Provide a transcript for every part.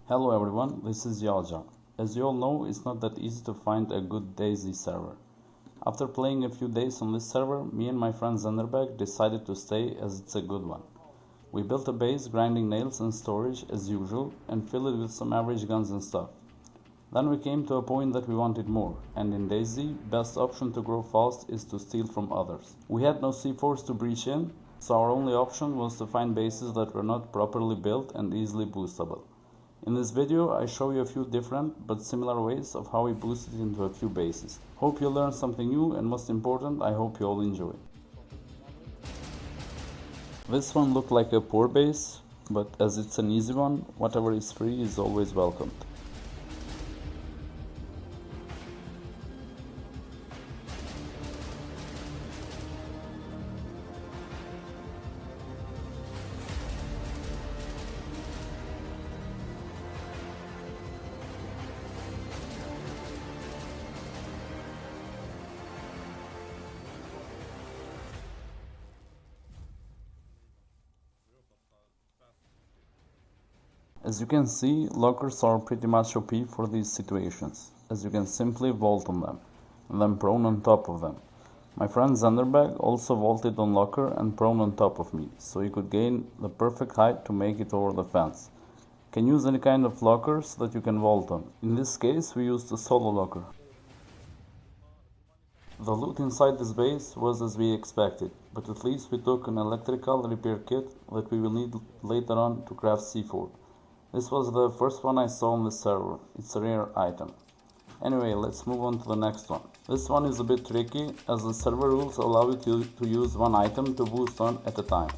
Hello everyone, this is Yalja. As you all know, it's not that easy to find a good Dayz server. After playing a few days on this server, me and my friend Zenderbeg decided to stay as it's a good one. We built a base grinding nails and storage as usual and filled it with some average guns and stuff. Then we came to a point that we wanted more, and in Dayz, best option to grow fast is to steal from others. We had no C4s to breach in, so our only option was to find bases that were not properly built and easily boostable. In this video, I show you a few different but similar ways of how we boosted into a few bases. Hope you learned something new, and most important, I hope you all enjoy. This one looked like a poor base, but as it's an easy one, whatever is free is always welcomed. As you can see, lockers are pretty much OP for these situations, as you can simply vault on them, and then prone on top of them. My friend Zenderbeg also vaulted on locker and prone on top of me, so he could gain the perfect height to make it over the fence. Can use any kind of lockers that you can vault on. In this case, we used a solo locker. The loot inside this base was as we expected, but at least we took an electrical repair kit that we will need later on to craft C4. This was the first one I saw on the server. It's a rare item. Anyway, let's move on to the next one. This one is a bit tricky, as the server rules allow you to use one item to boost on at a time.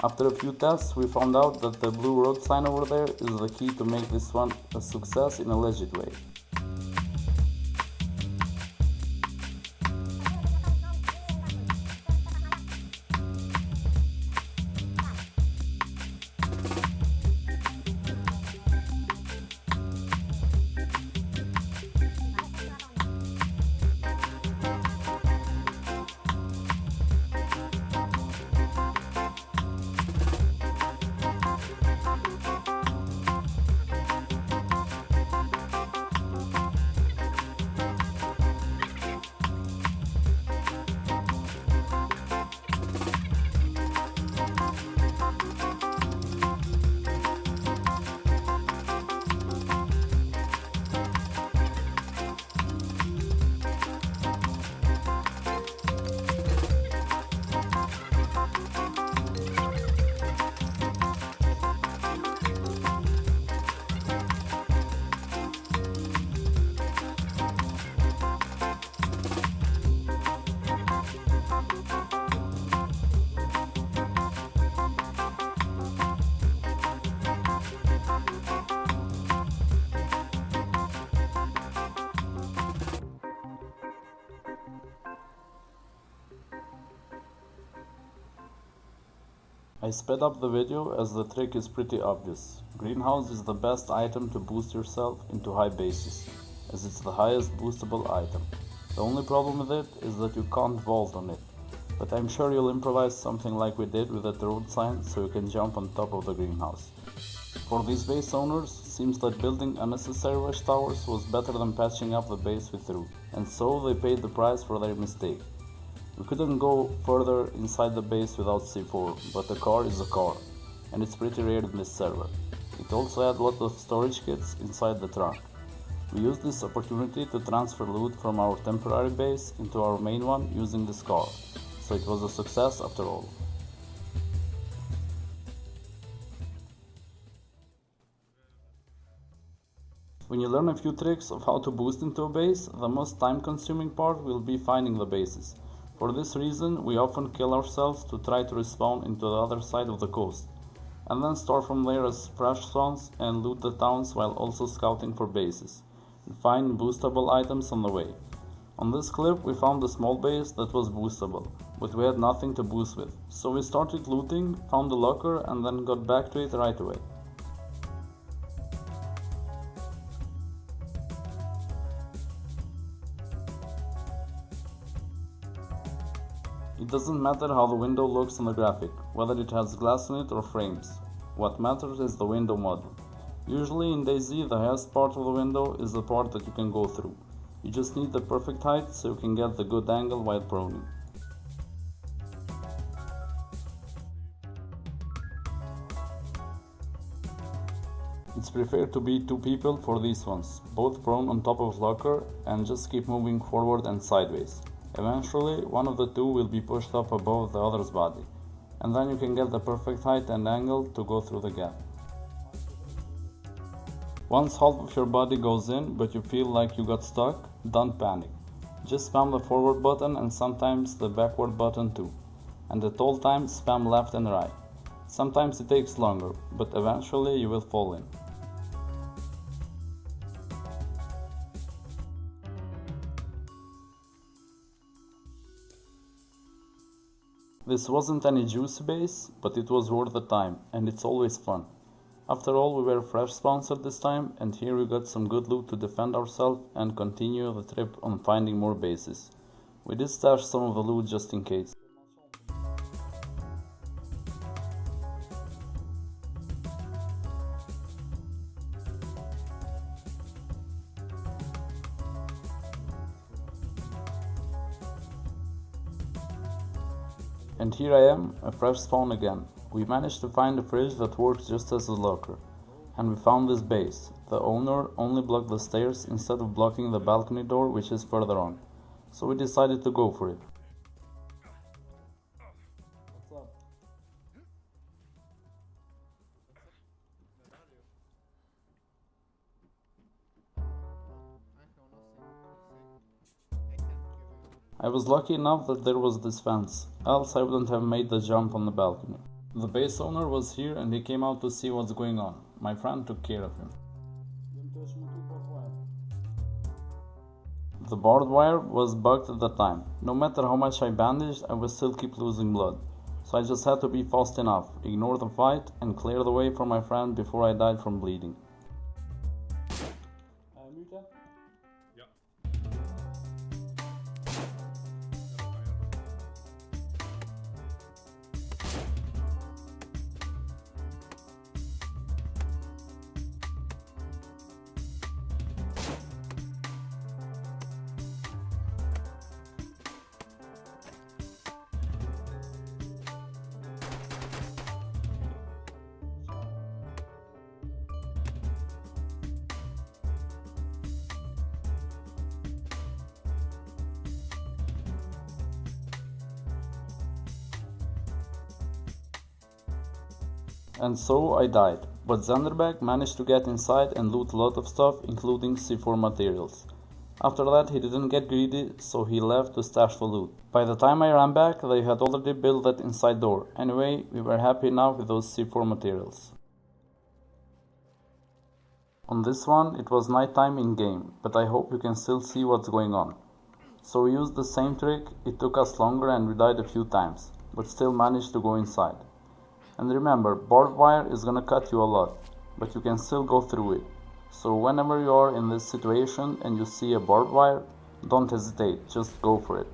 After a few tests, we found out that the blue road sign over there is the key to make this one a success in a legit way. I sped up the video as the trick is pretty obvious. Greenhouse is the best item to boost yourself into high bases, as it's the highest boostable item. The only problem with it is that you can't vault on it, but I'm sure you'll improvise something like we did with that road sign so you can jump on top of the greenhouse. For these base owners, seems that building unnecessary rush towers was better than patching up the base with roof, and so they paid the price for their mistake. We couldn't go further inside the base without C4, but a car is a car, and it's pretty rare in this server. It also had a lot of storage kits inside the trunk. We used this opportunity to transfer loot from our temporary base into our main one using this car, so it was a success after all. When you learn a few tricks of how to boost into a base, the most time-consuming part will be finding the bases. For this reason, we often kill ourselves to try to respawn into the other side of the coast, and then start from there as splash zones and loot the towns while also scouting for bases, and find boostable items on the way. On this clip, we found a small base that was boostable, but we had nothing to boost with, so we started looting, found the locker, and then got back to it right away. It doesn't matter how the window looks on the graphic, whether it has glass in it or frames. What matters is the window model. Usually in Dayz, the highest part of the window is the part that you can go through. You just need the perfect height so you can get the good angle while proning. It's preferred to be two people for these ones, both prone on top of locker, and just keep moving forward and sideways. Eventually, one of the two will be pushed up above the other's body, and then you can get the perfect height and angle to go through the gap. Once half of your body goes in but you feel like you got stuck, don't panic. Just spam the forward button and sometimes the backward button too. And at all times spam left and right. Sometimes it takes longer, but eventually you will fall in. This wasn't any juicy base, but it was worth the time, and it's always fun. After all, we were fresh sponsored this time, and here we got some good loot to defend ourselves and continue the trip on finding more bases. We did stash some of the loot just in case. And here I am, a fresh spawn again. We managed to find a fridge that works just as a locker. And we found this base. The owner only blocked the stairs instead of blocking the balcony door, which is further on. So we decided to go for it. What's up? I was lucky enough that there was this fence, else I wouldn't have made the jump on the balcony. The base owner was here and he came out to see what's going on. My friend took care of him. The barbed wire was bugged at the time. No matter how much I bandaged, I would still keep losing blood. So I just had to be fast enough, ignore the fight, and clear the way for my friend before I died from bleeding. And so I died, but Zanderbeg managed to get inside and loot a lot of stuff, including C4 materials. After that he didn't get greedy, so he left to stash the loot. By the time I ran back, they had already built that inside door. Anyway, we were happy enough with those C4 materials. On this one, it was nighttime in-game, but I hope you can still see what's going on. So we used the same trick. It took us longer and we died a few times, but still managed to go inside. And remember, barbed wire is gonna cut you a lot, but you can still go through it. So whenever you are in this situation and you see a barbed wire, don't hesitate, just go for it.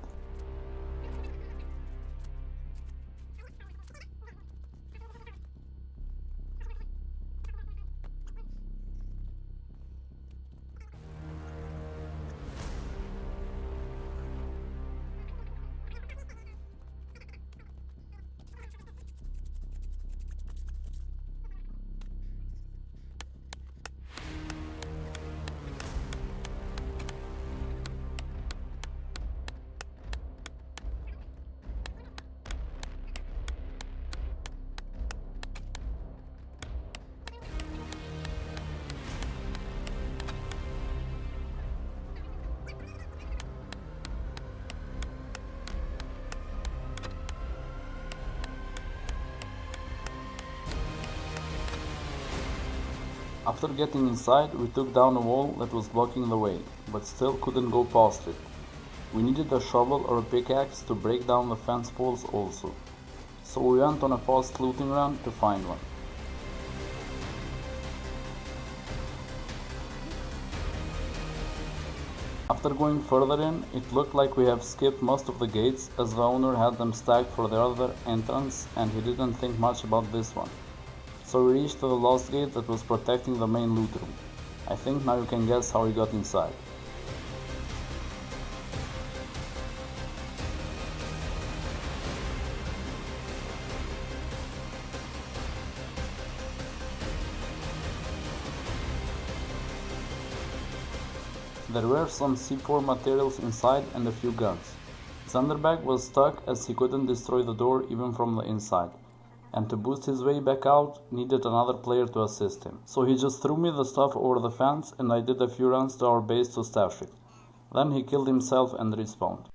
After getting inside, we took down a wall that was blocking the way, but still couldn't go past it. We needed a shovel or a pickaxe to break down the fence poles also, so we went on a fast looting run to find one. After going further in, it looked like we have skipped most of the gates as the owner had them stacked for the other entrance and he didn't think much about this one. So we reached the lost gate that was protecting the main loot room. I think now you can guess how we got inside. There were some C4 materials inside and a few guns. Zanderbeg was stuck as he couldn't destroy the door even from the inside, and to boost his way back out needed another player to assist him. So he just threw me the stuff over the fence and I did a few runs to our base to stash it. Then he killed himself and respawned.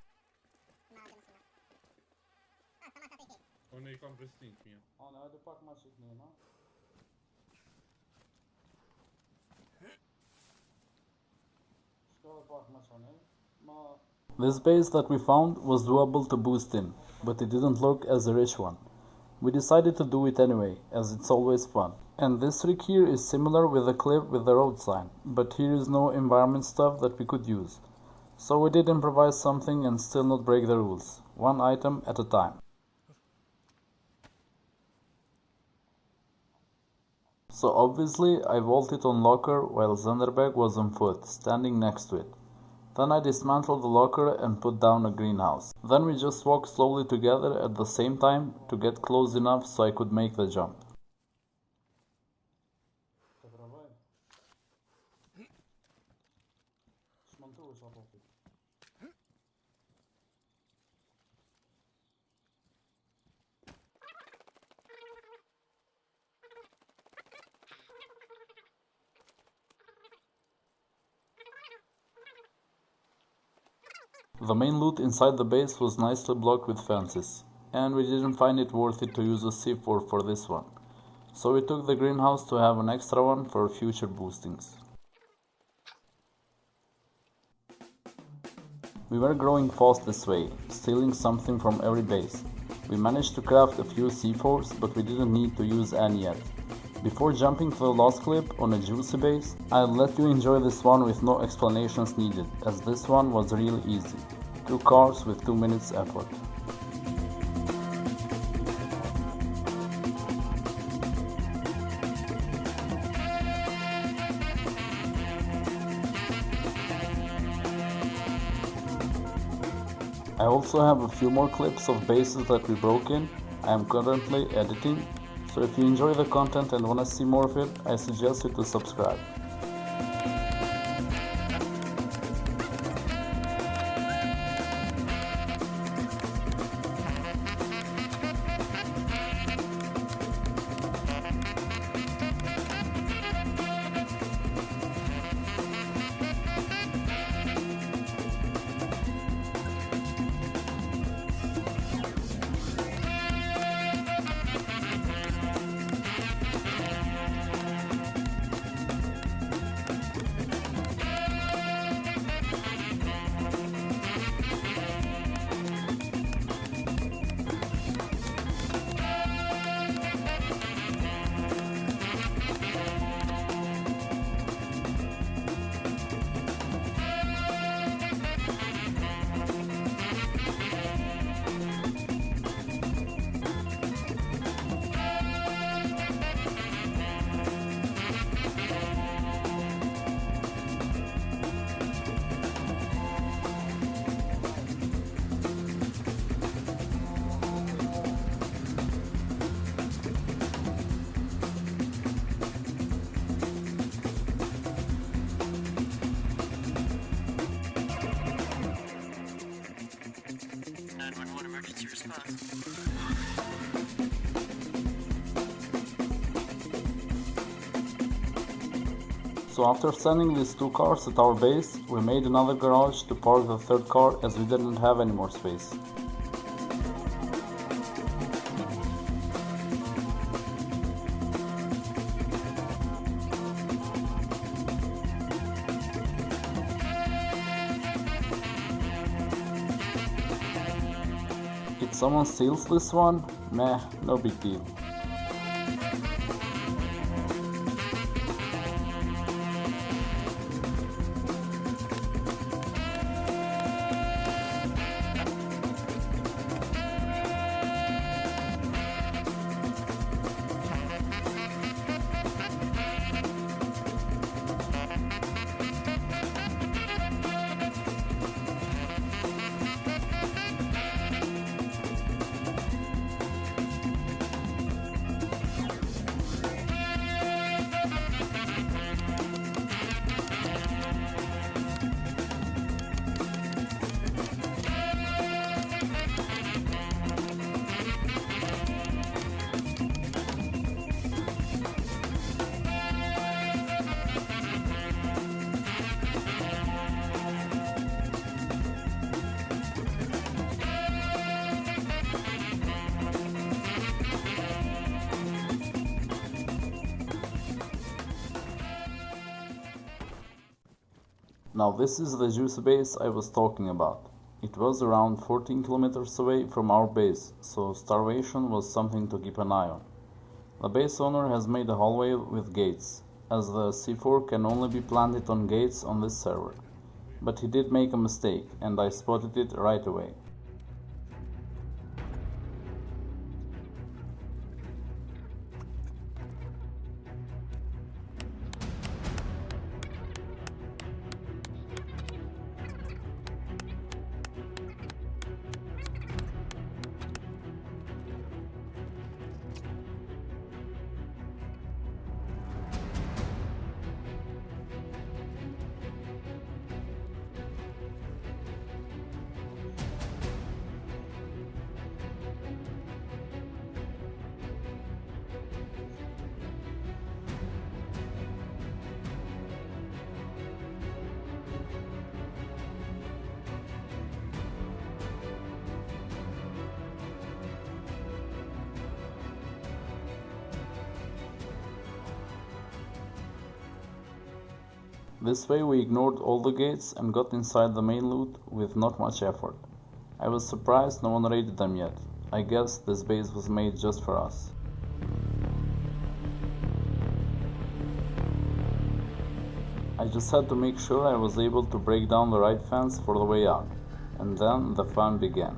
This base that we found was doable to boost in, but it didn't look as a rich one. We decided to do it anyway, as it's always fun. And this trick here is similar with the cliff with the road sign, but here is no environment stuff that we could use. So we did improvise something and still not break the rules, one item at a time. So obviously I vaulted on locker while Zanderbeg was on foot, standing next to it. Then I dismantled the locker and put down a greenhouse. Then we just walked slowly together at the same time to get close enough so I could make the jump. The main loot inside the base was nicely blocked with fences, and we didn't find it worth it to use a C4 for this one. So we took the greenhouse to have an extra one for future boostings. We were growing fast this way, stealing something from every base. We managed to craft a few C4s, but we didn't need to use any yet. Before jumping to the last clip on a juicy base, I'll let you enjoy this one with no explanations needed, as this one was really easy. 2 cars with 2 minutes effort. I also have a few more clips of bases that we broke in. I am currently editing, so if you enjoy the content and want to see more of it, I suggest you to subscribe. So after sending these 2 cars at our base, we made another garage to park the 3rd car as we didn't have any more space. If someone steals this one, meh, no big deal. Now this is the juicy base I was talking about. It was around 14 kilometers away from our base, so starvation was something to keep an eye on. The base owner has made a hallway with gates, as the C4 can only be planted on gates on this server. But he did make a mistake, and I spotted it right away. This way we ignored all the gates and got inside the main loot with not much effort. I was surprised no one raided them yet. I guess this base was made just for us. I just had to make sure I was able to break down the right fence for the way out, and then the fun began.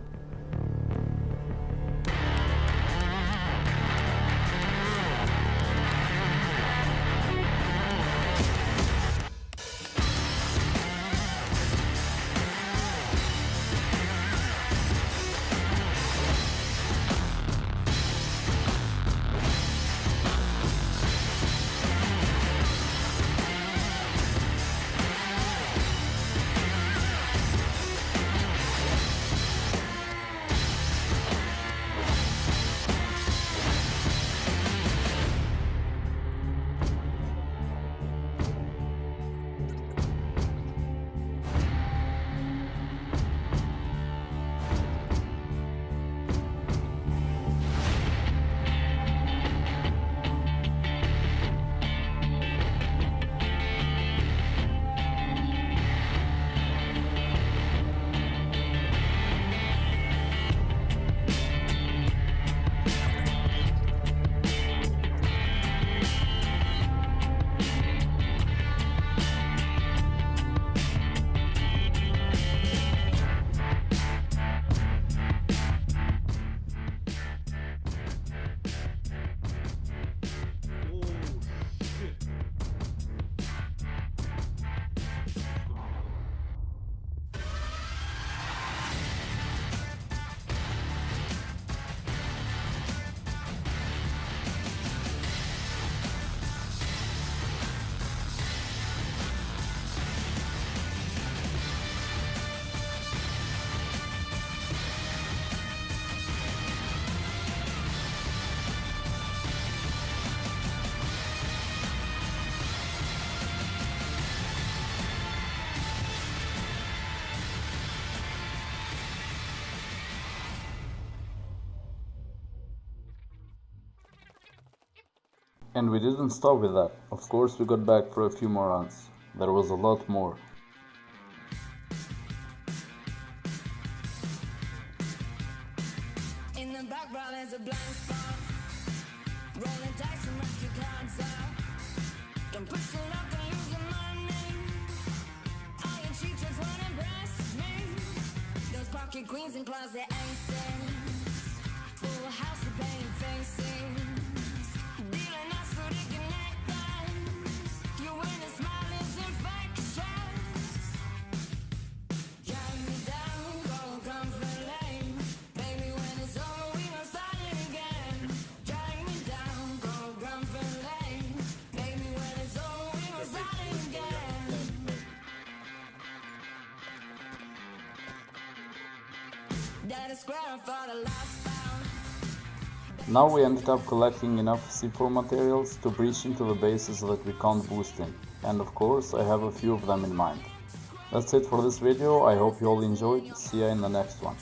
And we didn't stop with that. Of course we got back for a few more runs. There was a lot more. In the background there's a blind spot. Rolling dice and rock your cards out. Don't push the luck and lose your money. All your cheap tricks won't impress me. Those pocket queens and closet aces. Full house of painted faces. Dealing us so they can act us. You win a smile is infectious. Drag me down, go comfort lane. Baby, when it's over, we gon' start it again. Drag me down, go comfort lane. Baby, when it's over, we gon' start it again. That is square for the last pound. Now we ended up collecting enough C4 materials to breach into the bases that we can't boost in, and of course I have a few of them in mind. That's it for this video, I hope you all enjoyed, see ya in the next one.